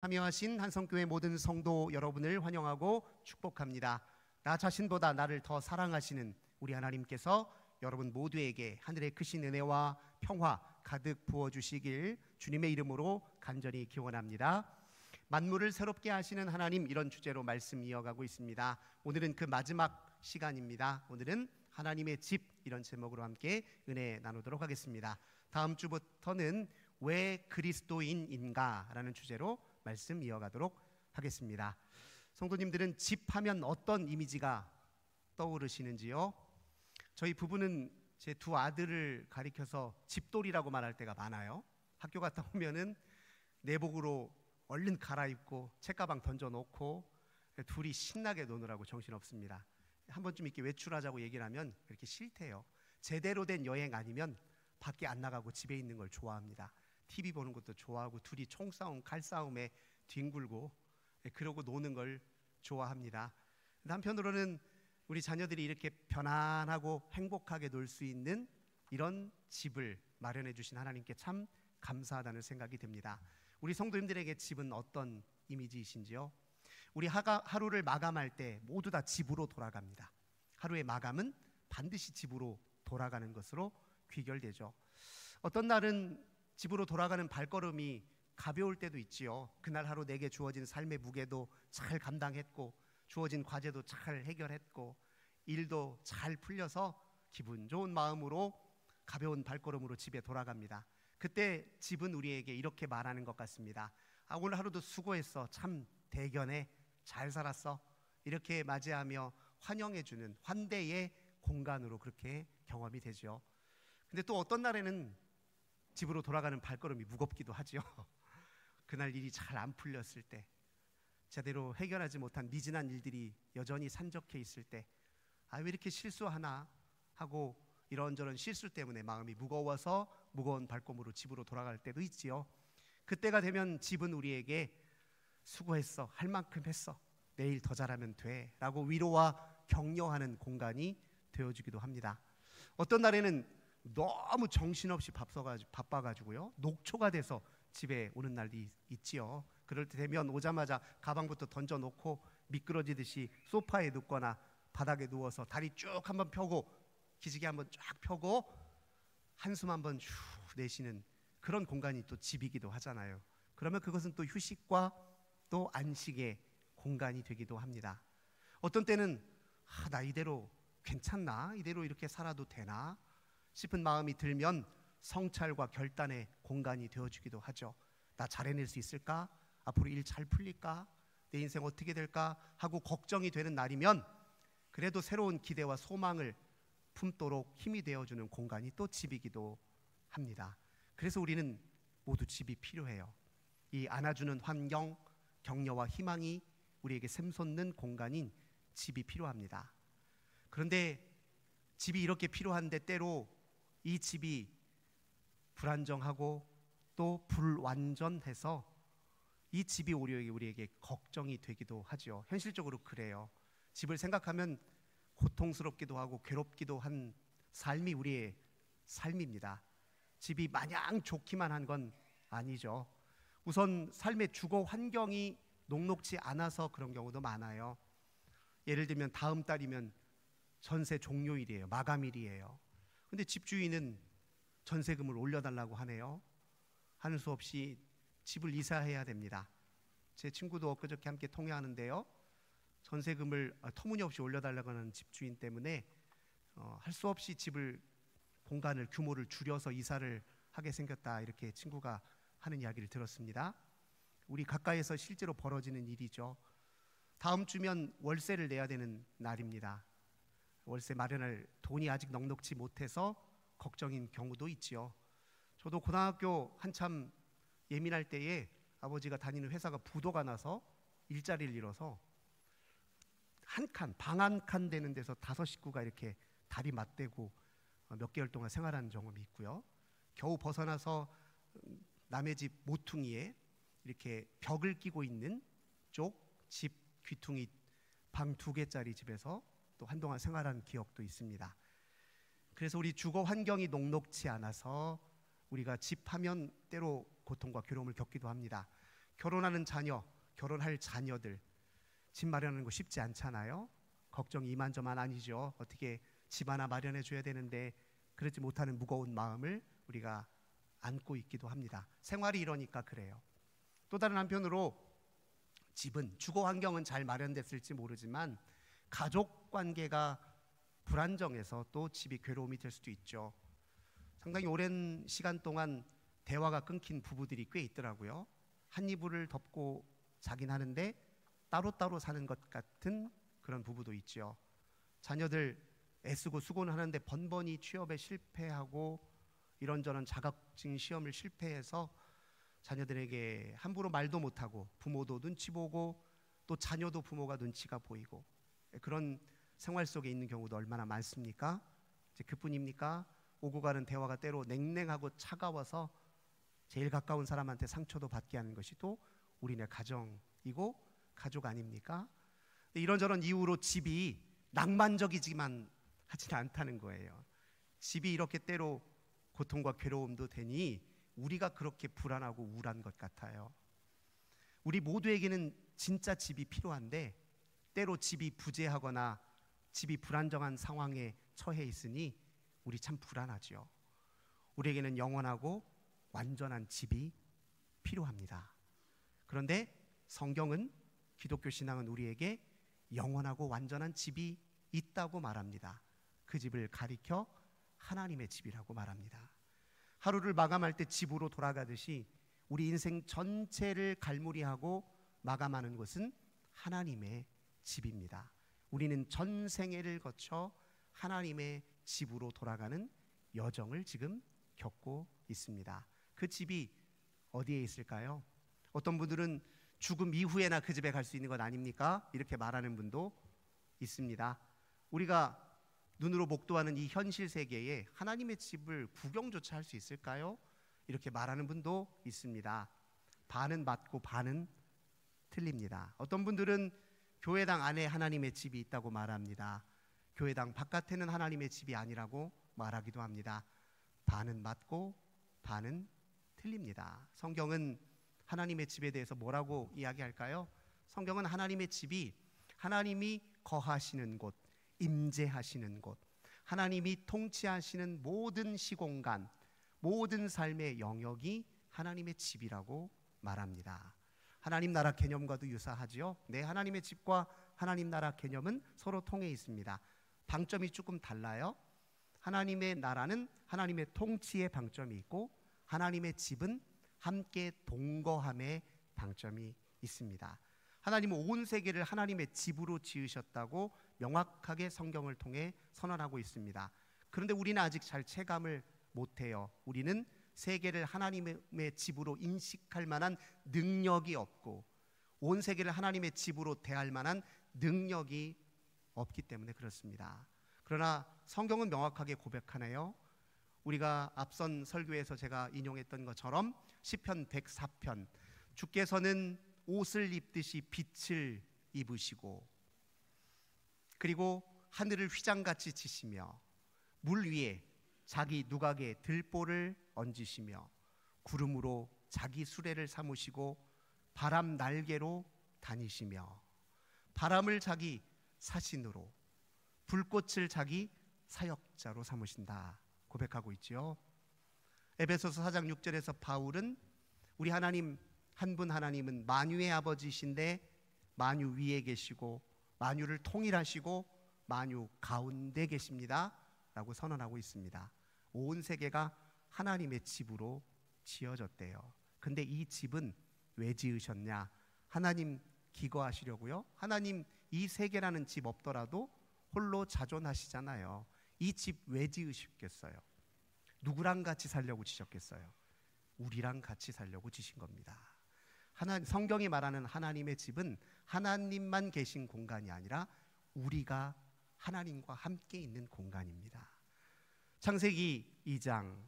참여하신 한성교회 모든 성도 여러분을 환영하고 축복합니다. 나 자신보다 나를 더 사랑하시는 우리 하나님께서 여러분 모두에게 하늘의 크신 은혜와 평화 가득 부어주시길 주님의 이름으로 간절히 기원합니다. 만물을 새롭게 하시는 하나님, 이런 주제로 말씀 이어가고 있습니다. 오늘은 그 마지막 시간입니다. 오늘은 하나님의 집, 이런 제목으로 함께 은혜 나누도록 하겠습니다. 다음 주부터는 왜 그리스도인인가 라는 주제로 말씀 이어가도록 하겠습니다. 성도님들은 집 하면 어떤 이미지가 떠오르시는지요? 저희 부부는 제 두 아들을 가리켜서 집돌이라고 말할 때가 많아요. 학교 갔다 오면은 내복으로 얼른 갈아입고 책가방 던져놓고 둘이 신나게 노느라고 정신없습니다. 한 번쯤 이렇게 외출하자고 얘기를 하면 그렇게 싫대요. 제대로 된 여행 아니면 밖에 안 나가고 집에 있는 걸 좋아합니다. TV 보는 것도 좋아하고 둘이 총싸움, 칼싸움에 뒹굴고 그러고 노는 걸 좋아합니다. 한편으로는 우리 자녀들이 이렇게 편안하고 행복하게 놀 수 있는 이런 집을 마련해 주신 하나님께 참 감사하다는 생각이 듭니다. 우리 성도님들에게 집은 어떤 이미지이신지요? 우리 하루를 마감할 때 모두 다 집으로 돌아갑니다. 하루의 마감은 반드시 집으로 돌아가는 것으로 귀결되죠. 어떤 날은 집으로 돌아가는 발걸음이 가벼울 때도 있지요. 그날 하루 내게 주어진 삶의 무게도 잘 감당했고, 주어진 과제도 잘 해결했고, 일도 잘 풀려서 기분 좋은 마음으로 가벼운 발걸음으로 집에 돌아갑니다. 그때 집은 우리에게 이렇게 말하는 것 같습니다. 오늘 하루도 수고했어. 참 대견해. 잘 살았어. 이렇게 맞이하며 환영해주는 환대의 공간으로 그렇게 경험이 되죠. 근데 또 어떤 날에는 집으로 돌아가는 발걸음이 무겁기도 하죠. 그날 일이 잘 안 풀렸을 때, 제대로 해결하지 못한 미진한 일들이 여전히 산적해 있을 때, 왜 이렇게 실수하나 하고 이런저런 실수 때문에 마음이 무거워서 무거운 발걸음으로 집으로 돌아갈 때도 있지요. 그때가 되면 집은 우리에게 수고했어, 할 만큼 했어, 내일 더 잘하면 돼 라고 위로와 격려하는 공간이 되어주기도 합니다. 어떤 날에는 너무 정신없이 바빠가지고요, 녹초가 돼서 집에 오는 날이 있지요. 그럴 때 되면 오자마자 가방부터 던져놓고 미끄러지듯이 소파에 눕거나 바닥에 누워서 다리 쭉 한번 펴고 기지개 한번 쫙 펴고 한숨 한번 쭉 내쉬는 그런 공간이 또 집이기도 하잖아요. 그러면 그것은 또 휴식과 또 안식의 공간이 되기도 합니다. 어떤 때는 나 이대로 괜찮나? 이대로 이렇게 살아도 되나? 싶은 마음이 들면 성찰과 결단의 공간이 되어주기도 하죠. 나 잘 해낼 수 있을까? 앞으로 일 잘 풀릴까? 내 인생 어떻게 될까? 하고 걱정이 되는 날이면 그래도 새로운 기대와 소망을 품도록 힘이 되어주는 공간이 또 집이기도 합니다. 그래서 우리는 모두 집이 필요해요. 이 안아주는 환경, 격려와 희망이 우리에게 샘솟는 공간인 집이 필요합니다. 그런데 집이 이렇게 필요한데 때로 이 집이 불안정하고 또 불완전해서 이 집이 우리에게 걱정이 되기도 하죠. 현실적으로 그래요. 집을 생각하면 고통스럽기도 하고 괴롭기도 한 삶이 우리의 삶입니다. 집이 마냥 좋기만 한 건 아니죠. 우선 삶의 주거 환경이 녹록지 않아서 그런 경우도 많아요. 예를 들면 다음 달이면 전세 종료일이에요. 마감일이에요. 근데 집주인은 전세금을 올려달라고 하네요. 하는 수 없이 집을 이사해야 됩니다. 제 친구도 엊그저께 함께 통화하는데요, 전세금을 터무니없이 올려달라고 하는 집주인 때문에 할 수 없이 집을 공간을 규모를 줄여서 이사를 하게 생겼다, 이렇게 친구가 하는 이야기를 들었습니다. 우리 가까이에서 실제로 벌어지는 일이죠. 다음 주면 월세를 내야 되는 날입니다. 월세 마련할 돈이 아직 넉넉지 못해서 걱정인 경우도 있지요. 저도 고등학교 한참 예민할 때에 아버지가 다니는 회사가 부도가 나서 일자리를 잃어서 방 한 칸 되는 데서 5 식구가 이렇게 다리 맞대고 몇 개월 동안 생활한 경험이 있고요. 겨우 벗어나서 남의 집 모퉁이에 이렇게 벽을 끼고 있는 쪽 집 귀퉁이 방 2개짜리 집에서 또 한동안 생활한 기억도 있습니다. 그래서 우리 주거 환경이 녹록지 않아서 우리가 집하면 때로 고통과 괴로움을 겪기도 합니다. 결혼하는 자녀, 결혼할 자녀들 집 마련하는 거 쉽지 않잖아요. 걱정이 이만저만 아니죠. 어떻게 집 하나 마련해 줘야 되는데 그러지 못하는 무거운 마음을 우리가 안고 있기도 합니다. 생활이 이러니까 그래요. 또 다른 한편으로 집은, 주거 환경은 잘 마련됐을지 모르지만 가족 관계가 불안정해서 또 집이 괴로움이 될 수도 있죠. 상당히 오랜 시간 동안 대화가 끊긴 부부들이 꽤 있더라고요. 한 이불을 덮고 자긴 하는데 따로따로 사는 것 같은 그런 부부도 있죠. 자녀들 애쓰고 수고는 하는데 번번이 취업에 실패하고 이런저런 자격증 시험을 실패해서 자녀들에게 함부로 말도 못하고 부모도 눈치 보고 또 자녀도 부모가 눈치가 보이고 그런 생활 속에 있는 경우도 얼마나 많습니까? 이제 그뿐입니까? 오고 가는 대화가 때로 냉랭하고 차가워서 제일 가까운 사람한테 상처도 받게 하는 것이 또 우리네 가정이고 가족 아닙니까? 이런저런 이유로 집이 낭만적이지만 하지는 않다는 거예요. 집이 이렇게 때로 고통과 괴로움도 되니 우리가 그렇게 불안하고 우울한 것 같아요. 우리 모두에게는 진짜 집이 필요한데 때로 집이 부재하거나 집이 불안정한 상황에 처해 있으니 우리 참 불안하죠. 우리에게는 영원하고 완전한 집이 필요합니다. 그런데 성경은, 기독교 신앙은 우리에게 영원하고 완전한 집이 있다고 말합니다. 그 집을 가리켜 하나님의 집이라고 말합니다. 하루를 마감할 때 집으로 돌아가듯이 우리 인생 전체를 갈무리하고 마감하는 곳은 하나님의 집입니다. 우리는 전생애를 거쳐 하나님의 집으로 돌아가는 여정을 지금 겪고 있습니다. 그 집이 어디에 있을까요? 어떤 분들은 죽음 이후에나 그 집에 갈 수 있는 것 아닙니까? 이렇게 말하는 분도 있습니다. 우리가 눈으로 목도하는 이 현실 세계에 하나님의 집을 구경조차 할 수 있을까요? 이렇게 말하는 분도 있습니다. 반은 맞고 반은 틀립니다. 어떤 분들은 교회당 안에 하나님의 집이 있다고 말합니다. 교회당 바깥에는 하나님의 집이 아니라고 말하기도 합니다. 반은 맞고 반은 틀립니다. 성경은 하나님의 집에 대해서 뭐라고 이야기할까요? 성경은 하나님의 집이 하나님이 거하시는 곳, 임재하시는 곳, 하나님이 통치하시는 모든 시공간, 모든 삶의 영역이 하나님의 집이라고 말합니다. 하나님 나라 개념과도 유사하지요. 네, 하나님의 집과 하나님 나라 개념은 서로 통해 있습니다. 방점이 조금 달라요. 하나님의 나라는 하나님의 통치의 방점이 있고 하나님의 집은 함께 동거함의 방점이 있습니다. 하나님은 온 세계를 하나님의 집으로 지으셨다고 명확하게 성경을 통해 선언하고 있습니다. 그런데 우리는 아직 잘 체감을 못해요. 우리는 세계를 하나님의 집으로 인식할 만한 능력이 없고 온 세계를 하나님의 집으로 대할 만한 능력이 없기 때문에 그렇습니다. 그러나 성경은 명확하게 고백하네요. 우리가 앞선 설교에서 제가 인용했던 것처럼 시편 104편, 주께서는 옷을 입듯이 빛을 입으시고 그리고 하늘을 휘장같이 치시며 물 위에 자기 누각에 들보를 얹으시며 구름으로 자기 수레를 삼으시고 바람 날개로 다니시며 바람을 자기 사신으로 불꽃을 자기 사역자로 삼으신다 고백하고 있지요. 에베소서 4장 6절에서 바울은 우리 하나님 한 분 하나님은 만유의 아버지이신데 만유 위에 계시고 만유를 통일하시고 만유 가운데 계십니다 라고 선언하고 있습니다. 온 세계가 하나님의 집으로 지어졌대요. 근데 이 집은 왜 지으셨냐? 하나님 기거하시려고요? 하나님 이 세계라는 집 없더라도 홀로 자존하시잖아요. 이 집 왜 지으셨겠어요? 누구랑 같이 살려고 지셨겠어요? 우리랑 같이 살려고 지신 겁니다. 성경이 말하는 하나님의 집은 하나님만 계신 공간이 아니라 우리가 하나님과 함께 있는 공간입니다. 창세기 2장,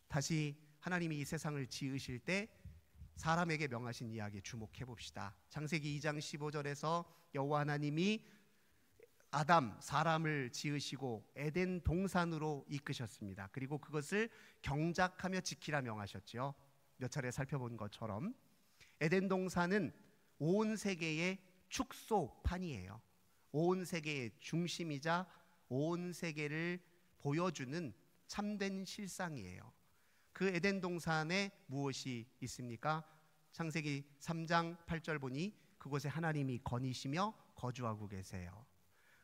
다시 하나님이 이 세상을 지으실 때 사람에게 명하신 이야기에 주목해 봅시다. 창세기 2장 15절에서 여호와 하나님이 아담, 사람을 지으시고 에덴 동산으로 이끄셨습니다. 그리고 그것을 경작하며 지키라 명하셨죠. 몇 차례 살펴본 것처럼 에덴 동산은 온 세계의 축소판이에요. 온 세계의 중심이자 온 세계를 보여주는 참된 실상이에요. 그 에덴 동산에 무엇이 있습니까? 창세기 3장 8절 보니 그곳에 하나님이 거니시며 거주하고 계세요.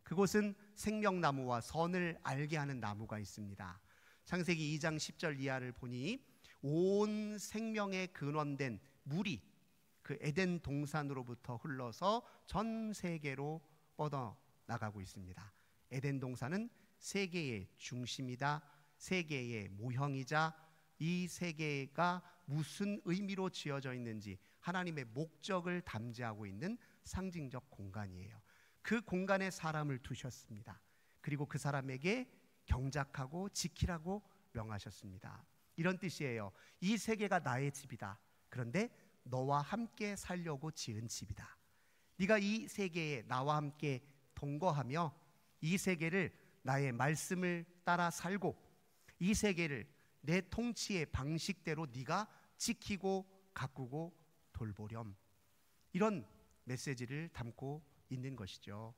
그곳은 생명나무와 선을 알게 하는 나무가 있습니다. 창세기 2장 10절 이하를 보니 온 생명의 근원된 물이 그 에덴 동산으로부터 흘러서 전 세계로 뻗어나가고 있습니다. 에덴 동산은 세계의 중심이다. 세계의 모형이자 이 세계가 무슨 의미로 지어져 있는지 하나님의 목적을 담지하고 있는 상징적 공간이에요. 그 공간에 사람을 두셨습니다. 그리고 그 사람에게 경작하고 지키라고 명하셨습니다. 이런 뜻이에요. 이 세계가 나의 집이다. 그런데 너와 함께 살려고 지은 집이다. 네가 이 세계에 나와 함께 동거하며 이 세계를 나의 말씀을 따라 살고 이 세계를 내 통치의 방식대로 네가 지키고 가꾸고 돌보렴. 이런 메시지를 담고 있는 것이죠.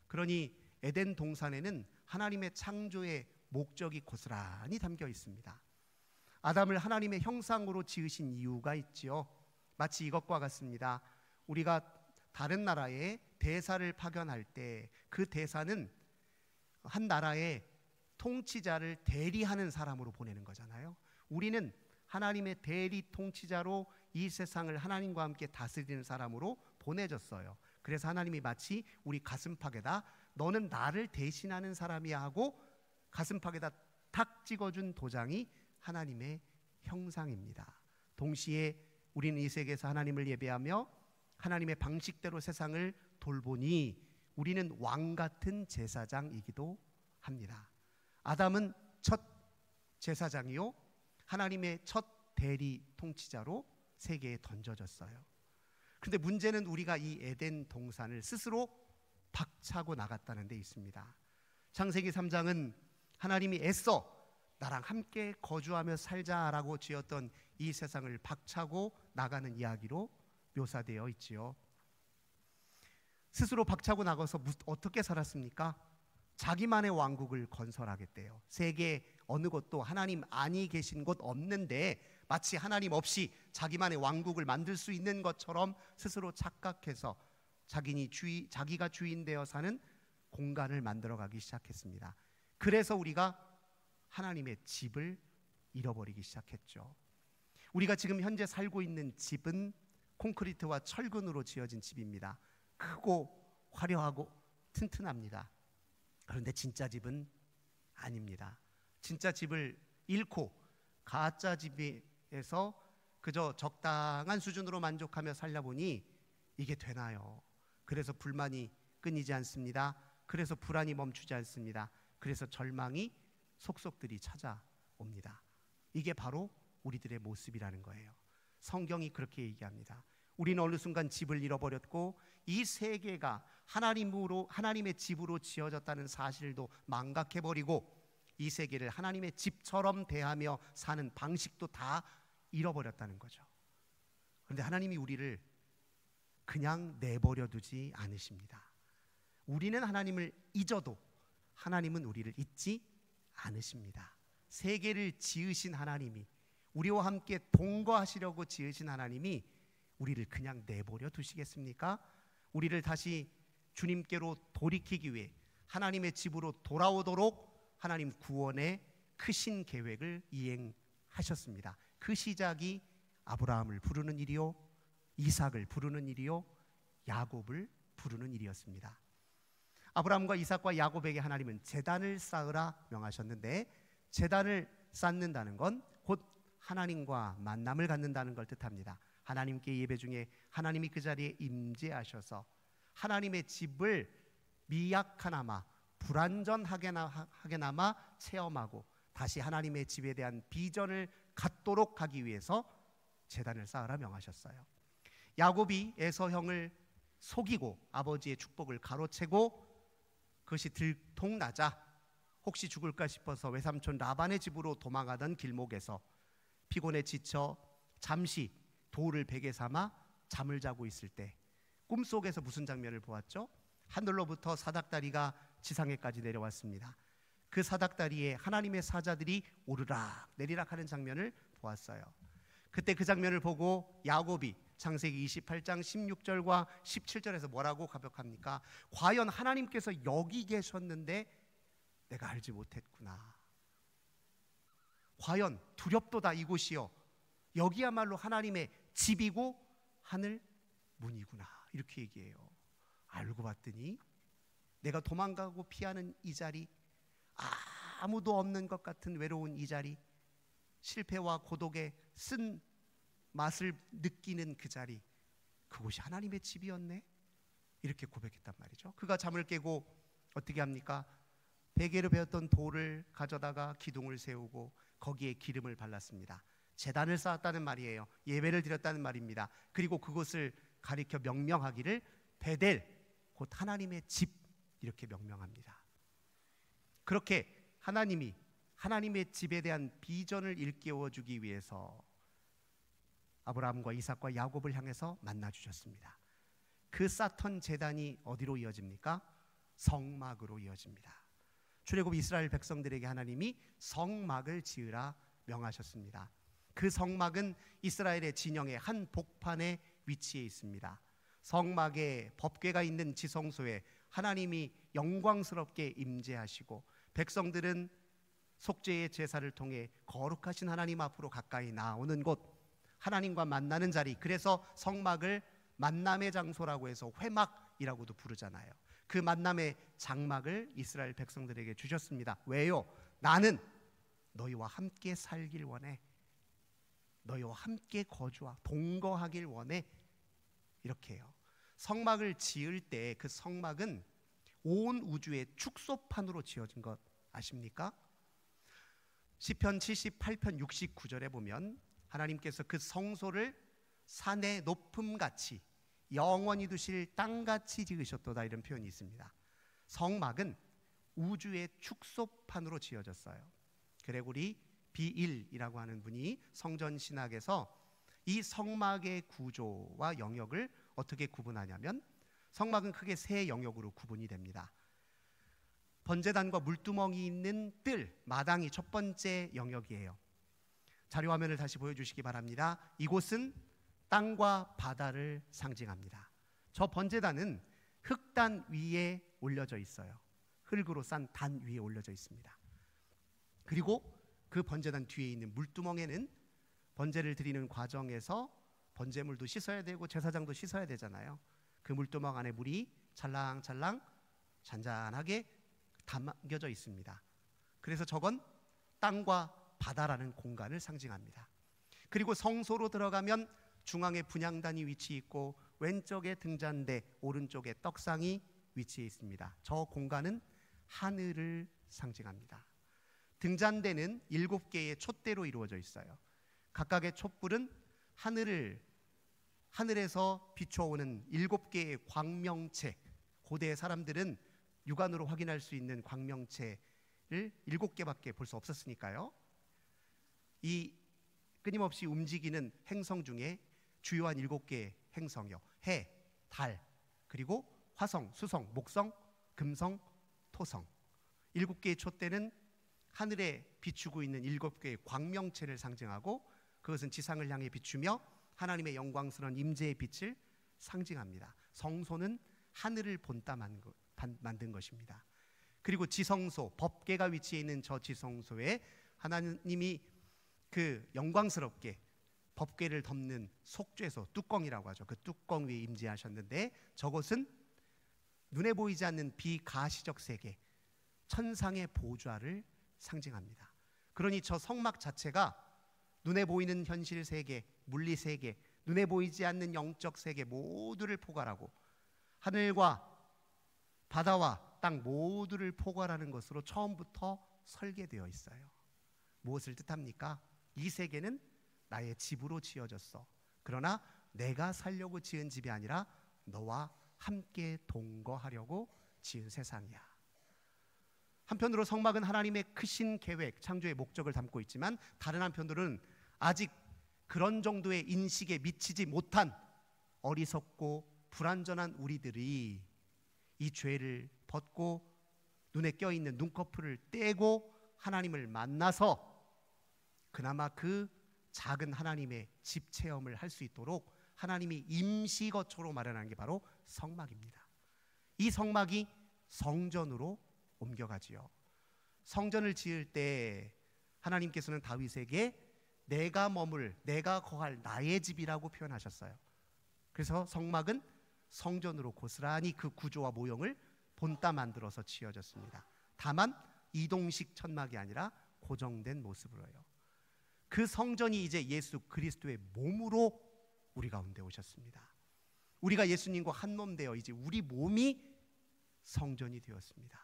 그러니 에덴 동산에는 하나님의 창조의 목적이 고스란히 담겨 있습니다. 아담을 하나님의 형상으로 지으신 이유가 있지요. 마치 이것과 같습니다. 우리가 다른 나라에 대사를 파견할 때 그 대사는 한 나라의 통치자를 대리하는 사람으로 보내는 거잖아요. 우리는 하나님의 대리 통치자로 이 세상을 하나님과 함께 다스리는 사람으로 보내졌어요. 그래서 하나님이 마치 우리 가슴팍에다 너는 나를 대신하는 사람이야 하고 가슴팍에다 탁 찍어준 도장이 하나님의 형상입니다. 동시에 우리는 이 세계에서 하나님을 예배하며 하나님의 방식대로 세상을 돌보니 우리는 왕 같은 제사장이기도 합니다. 아담은 첫 제사장이요 하나님의 첫 대리 통치자로 세계에 던져졌어요. 그런데 문제는 우리가 이 에덴 동산을 스스로 박차고 나갔다는 데 있습니다. 창세기 3장은 하나님이 애써 나랑 함께 거주하며 살자라고 지었던 이 세상을 박차고 나가는 이야기로 묘사되어 있지요. 스스로 박차고 나가서 어떻게 살았습니까? 자기만의 왕국을 건설하겠대요. 세계 어느 곳도 하나님 안이 계신 곳 없는데 마치 하나님 없이 자기만의 왕국을 만들 수 있는 것처럼 스스로 착각해서 자기가 주인 되어 사는 공간을 만들어가기 시작했습니다. 그래서 우리가 하나님의 집을 잃어버리기 시작했죠. 우리가 지금 현재 살고 있는 집은 콘크리트와 철근으로 지어진 집입니다. 크고 화려하고 튼튼합니다. 그런데 진짜 집은 아닙니다. 진짜 집을 잃고 가짜 집에서 그저 적당한 수준으로 만족하며 살다 보니 이게 되나요? 그래서 불만이 끊이지 않습니다. 그래서 불안이 멈추지 않습니다. 그래서 절망이 속속들이 찾아옵니다. 이게 바로 우리들의 모습이라는 거예요. 성경이 그렇게 얘기합니다. 우리는 어느 순간 집을 잃어버렸고 이 세계가 하나님의 집으로 지어졌다는 사실도 망각해버리고 이 세계를 하나님의 집처럼 대하며 사는 방식도 다 잃어버렸다는 거죠. 그런데 하나님이 우리를 그냥 내버려 두지 않으십니다. 우리는 하나님을 잊어도 하나님은 우리를 잊지 않으십니다. 세계를 지으신 하나님이, 우리와 함께 동거하시려고 지으신 하나님이 우리를 그냥 내버려 두시겠습니까? 우리를 다시 주님께로 돌이키기 위해 하나님의 집으로 돌아오도록 하나님 구원의 크신 계획을 이행하셨습니다. 그 시작이 아브라함을 부르는 일이요, 이삭을 부르는 일이요, 야곱을 부르는 일이었습니다. 아브라함과 이삭과 야곱에게 하나님은 제단을 쌓으라 명하셨는데, 제단을 쌓는다는 건 곧 하나님과 만남을 갖는다는 걸 뜻합니다. 하나님께 예배 중에 하나님이 그 자리에 임재하셔서 하나님의 집을 미약하나마 불완전하게나마 체험하고 다시 하나님의 집에 대한 비전을 갖도록 하기 위해서 제단을 쌓으라 명하셨어요. 야곱이 에서 형을 속이고 아버지의 축복을 가로채고 그것이 들통나자 혹시 죽을까 싶어서 외삼촌 라반의 집으로 도망가던 길목에서 피곤에 지쳐 잠시 돌을 베개 삼아 잠을 자고 있을 때 꿈속에서 무슨 장면을 보았죠? 하늘로부터 사닥다리가 지상에까지 내려왔습니다. 그 사닥다리에 하나님의 사자들이 오르락 내리락 하는 장면을 보았어요. 그때 그 장면을 보고 야곱이 창세기 28장 16절과 17절에서 뭐라고 고백합니까? 과연 하나님께서 여기 계셨는데 내가 알지 못했구나. 과연 두렵도다 이곳이여, 여기야말로 하나님의 집이고 하늘 문이구나. 이렇게 얘기해요. 알고 봤더니 내가 도망가고 피하는 이 자리, 아무도 없는 것 같은 외로운 이 자리, 실패와 고독의 쓴 맛을 느끼는 그 자리, 그곳이 하나님의 집이었네. 이렇게 고백했단 말이죠. 그가 잠을 깨고 어떻게 합니까? 베개로 베었던 돌을 가져다가 기둥을 세우고 거기에 기름을 발랐습니다. 제단을 쌓았다는 말이에요. 예배를 드렸다는 말입니다. 그리고 그곳을 가리켜 명명하기를 베델, 곧 하나님의 집, 이렇게 명명합니다. 그렇게 하나님이 하나님의 집에 대한 비전을 일깨워 주기 위해서 아브라함과 이삭과 야곱을 향해서 만나 주셨습니다. 그 쌓던 제단이 어디로 이어집니까? 성막으로 이어집니다. 출애굽 이스라엘 백성들에게 하나님이 성막을 지으라 명하셨습니다. 그 성막은 이스라엘의 진영의 한 복판에 위치해 있습니다. 성막에 법궤가 있는 지성소에 하나님이 영광스럽게 임재하시고 백성들은 속죄의 제사를 통해 거룩하신 하나님 앞으로 가까이 나오는 곳, 하나님과 만나는 자리, 그래서 성막을 만남의 장소라고 해서 회막이라고도 부르잖아요. 그 만남의 장막을 이스라엘 백성들에게 주셨습니다. 왜요? 나는 너희와 함께 살길 원해. 너희와 함께 거주하 동거하길 원해. 이렇게 해요. 성막을 지을 때 그 성막은 온 우주의 축소판으로 지어진 것 아십니까? 시편 78편 69절에 보면 하나님께서 그 성소를 산의 높음같이 영원히 두실 땅같이 지으셨도다, 이런 표현이 있습니다. 성막은 우주의 축소판으로 지어졌어요. 그레고리 비일이라고 하는 분이 성전 신학에서 이 성막의 구조와 영역을 어떻게 구분하냐면 성막은 크게 세 영역으로 구분이 됩니다. 번제단과 물두멍이 있는 뜰, 마당이 첫 번째 영역이에요. 자료화면을 다시 보여주시기 바랍니다. 이곳은 땅과 바다를 상징합니다. 저 번제단은 흙단 위에 올려져 있어요. 흙으로 싼 단 위에 올려져 있습니다. 그리고 그 번제단 뒤에 있는 물두멍에는 번제를 드리는 과정에서 번제물도 씻어야 되고 제사장도 씻어야 되잖아요. 그 물두멍 안에 물이 찰랑찰랑 잔잔하게 담겨져 있습니다. 그래서 저건 땅과 바다라는 공간을 상징합니다. 그리고 성소로 들어가면 중앙에 분향단이 위치해 있고 왼쪽에 등잔대, 오른쪽에 떡상이 위치해 있습니다. 저 공간은 하늘을 상징합니다. 등잔대는 7개의 촛대로 이루어져 있어요. 각각의 촛불은 하늘에서 비춰오는 7개의 광명체, 고대 사람들은 육안으로 확인할 수 있는 광명체를 7개밖에 볼 수 없었으니까요. 이 끊임없이 움직이는 행성 중에 주요한 7개의 행성이요, 해, 달, 그리고 화성, 수성, 목성, 금성, 토성. 7개의 촛대는 하늘에 비추고 있는 7개의 광명체를 상징하고 그것은 지상을 향해 비추며 하나님의 영광스러운 임재의 빛을 상징합니다. 성소는 하늘을 본따 만든 것입니다. 그리고 지성소, 법궤가 위치해 있는 저 지성소에 하나님이 그 영광스럽게 법궤를 덮는 속죄소, 뚜껑이라고 하죠. 그 뚜껑 위에 임재하셨는데 저것은 눈에 보이지 않는 비가시적 세계, 천상의 보좌를 상징합니다. 그러니 저 성막 자체가 눈에 보이는 현실 세계, 물리 세계, 눈에 보이지 않는 영적 세계 모두를 포괄하고 하늘과 바다와 땅 모두를 포괄하는 것으로 처음부터 설계되어 있어요. 무엇을 뜻합니까? 이 세계는 나의 집으로 지어졌어. 그러나 내가 살려고 지은 집이 아니라 너와 함께 동거하려고 지은 세상이야. 한편으로 성막은 하나님의 크신 계획, 창조의 목적을 담고 있지만 다른 한편으로는 아직 그런 정도의 인식에 미치지 못한 어리석고 불완전한 우리들이 이 죄를 벗고 눈에 껴있는 눈꺼풀을 떼고 하나님을 만나서 그나마 그 작은 하나님의 집 체험을 할 수 있도록 하나님이 임시거처로 마련한 게 바로 성막입니다. 이 성막이 성전으로 옮겨가지요. 성전을 지을 때 하나님께서는 다윗에게 내가 머물, 내가 거할 나의 집이라고 표현하셨어요. 그래서 성막은 성전으로 고스란히 그 구조와 모형을 본따 만들어서 지어졌습니다. 다만 이동식 천막이 아니라 고정된 모습으로요. 그 성전이 이제 예수 그리스도의 몸으로 우리 가운데 오셨습니다. 우리가 예수님과 한 몸 되어 이제 우리 몸이 성전이 되었습니다.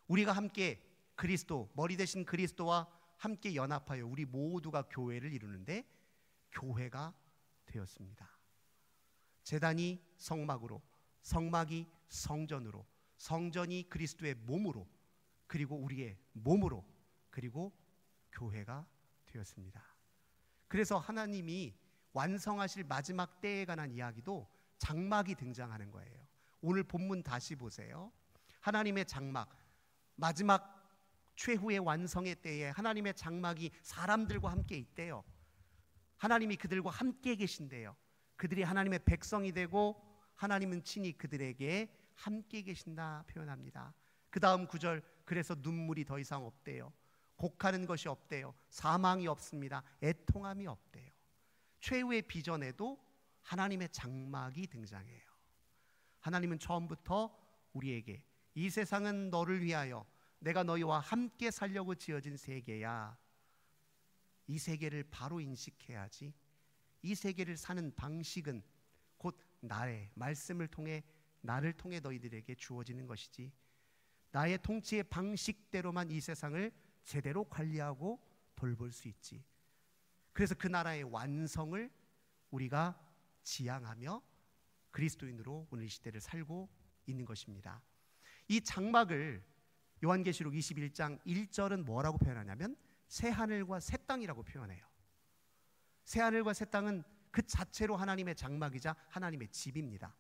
우리가 함께 그리스도, 머리 대신 그리스도와 함께 연합하여 우리 모두가 교회를 이루는데 교회가 되었습니다. 제단이 성막으로, 성막이 성전으로, 성전이 그리스도의 몸으로, 그리고 우리의 몸으로, 그리고 교회가 되었습니다. 그래서 하나님이 완성하실 마지막 때에 관한 이야기도 장막이 등장하는 거예요. 오늘 본문 다시 보세요. 하나님의 장막, 마지막 최후의 완성의 때에 하나님의 장막이 사람들과 함께 있대요. 하나님이 그들과 함께 계신대요. 그들이 하나님의 백성이 되고 하나님은 친히 그들에게 함께 계신다 표현합니다. 그 다음 구절, 그래서 눈물이 더 이상 없대요. 곡하는 것이 없대요. 사망이 없습니다. 애통함이 없대요. 최후의 비전에도 하나님의 장막이 등장해요. 하나님은 처음부터 우리에게 이 세상은 너를 위하여 내가 너희와 함께 살려고 지어진 세계야. 이 세계를 바로 인식해야지. 이 세계를 사는 방식은 곧 나의 말씀을 통해, 나를 통해 너희들에게 주어지는 것이지. 나의 통치의 방식대로만 이 세상을 제대로 관리하고 돌볼 수 있지. 그래서 그 나라의 완성을 우리가 지향하며 그리스도인으로 오늘 이 시대를 살고 있는 것입니다. 이 장막을 요한계시록 21장 1절은 뭐라고 표현하냐면 새하늘과 새 땅이라고 표현해요. 새하늘과 새 땅은 그 자체로 하나님의 장막이자 하나님의 집입니다.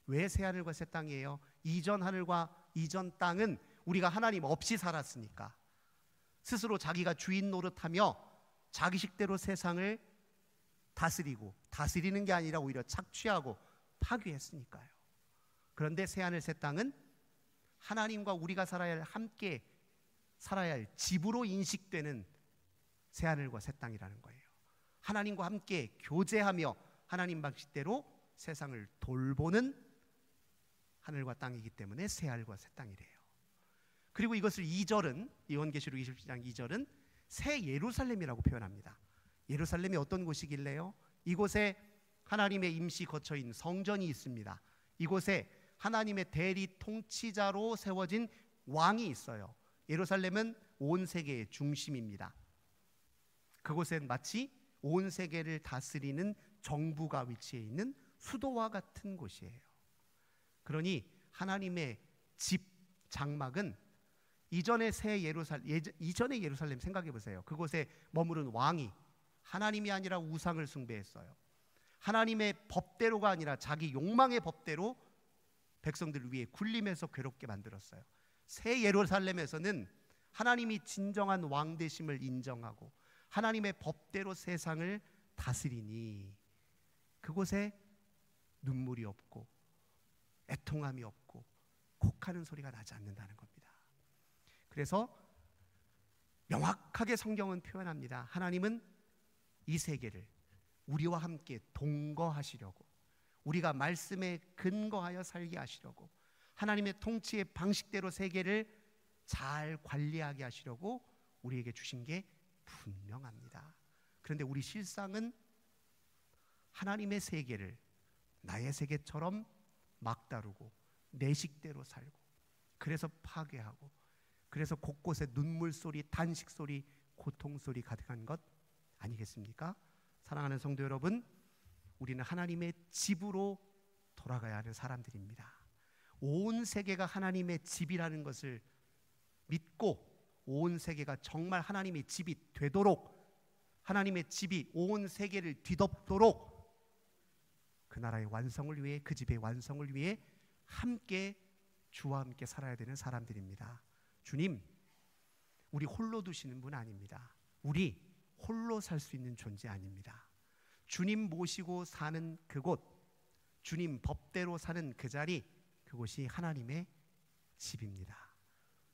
왜 새하늘과 새 땅이에요? 이전 하늘과 이전 땅은 우리가 하나님 없이 살았으니까, 스스로 자기가 주인 노릇하며 자기식대로 세상을 다스리고, 다스리는 게 아니라 오히려 착취하고 파괴했으니까요. 그런데 새하늘 새 땅은 하나님과 우리가 살아야 할, 함께 살아야 할 집으로 인식되는 새하늘과 새 땅이라는 거예요. 하나님과 함께 교제하며 하나님 방식대로 세상을 돌보는 하늘과 땅이기 때문에 새하늘과 새 땅이래요. 그리고 이것을 2절은, 요한계시록 27장 2절은 새 예루살렘이라고 표현합니다. 예루살렘이 어떤 곳이길래요? 이곳에 하나님의 임시 거처인 성전이 있습니다. 이곳에 하나님의 대리 통치자로 세워진 왕이 있어요. 예루살렘은 온 세계의 중심입니다. 그곳엔 마치 온 세계를 다스리는 정부가 위치해 있는 수도와 같은 곳이에요. 그러니 하나님의 집 장막은 이전의 이전의 예루살렘 생각해 보세요. 그곳에 머무른 왕이 하나님이 아니라 우상을 숭배했어요. 하나님의 법대로가 아니라 자기 욕망의 법대로 백성들을 위해 군림해서 괴롭게 만들었어요. 새 예루살렘에서는 하나님이 진정한 왕 되심을 인정하고 하나님의 법대로 세상을 다스리니 그곳에 눈물이 없고 애통함이 없고 곡하는 소리가 나지 않는다는 겁니다. 그래서 명확하게 성경은 표현합니다. 하나님은 이 세계를 우리와 함께 동거하시려고, 우리가 말씀에 근거하여 살게 하시려고, 하나님의 통치의 방식대로 세계를 잘 관리하게 하시려고 우리에게 주신 게 분명합니다. 그런데 우리 실상은 하나님의 세계를 나의 세계처럼 막다르고 내 식대로 살고, 그래서 파괴하고, 그래서 곳곳에 눈물 소리, 탄식 소리, 고통 소리 가득한 것 아니겠습니까? 사랑하는 성도 여러분, 우리는 하나님의 집으로 돌아가야 하는 사람들입니다. 온 세계가 하나님의 집이라는 것을 믿고 온 세계가 정말 하나님의 집이 되도록, 하나님의 집이 온 세계를 뒤덮도록 그 나라의 완성을 위해, 그 집의 완성을 위해 함께 주와 함께 살아야 되는 사람들입니다. 주님, 우리 홀로 두시는 분 아닙니다. 우리 홀로 살 수 있는 존재 아닙니다. 주님 모시고 사는 그곳, 주님 법대로 사는 그 자리, 그곳이 하나님의 집입니다.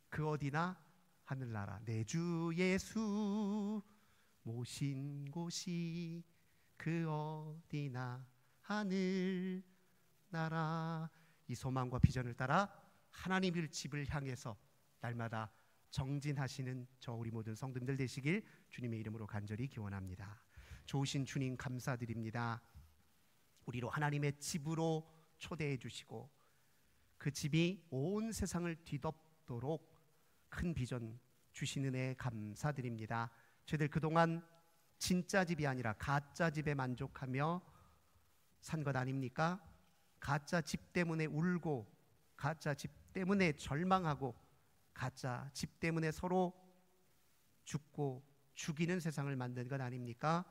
그 어디나 하늘나라, 내 주 예수 모신 곳이 그 어디나 하늘나라. 이 소망과 비전을 따라 하나님의 집을 향해서 날마다 정진하시는 저 우리 모든 성도님들 되시길 주님의 이름으로 간절히 기원합니다. 좋으신 주님 감사드립니다. 우리로 하나님의 집으로 초대해 주시고 그 집이 온 세상을 뒤덮도록 큰 비전 주시는 애 감사드립니다. 저희들 그동안 진짜 집이 아니라 가짜 집에 만족하며 산 것 아닙니까? 가짜 집 때문에 울고, 가짜 집 때문에 절망하고, 가짜 집 때문에 서로 죽고 죽이는 세상을 만든 것 아닙니까?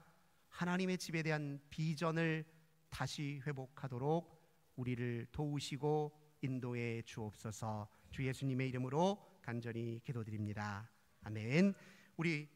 하나님의 집에 대한 비전을 다시 회복하도록 우리를 도우시고 인도해 주옵소서. 주 예수님의 이름으로 간절히 기도드립니다. 아멘. 우리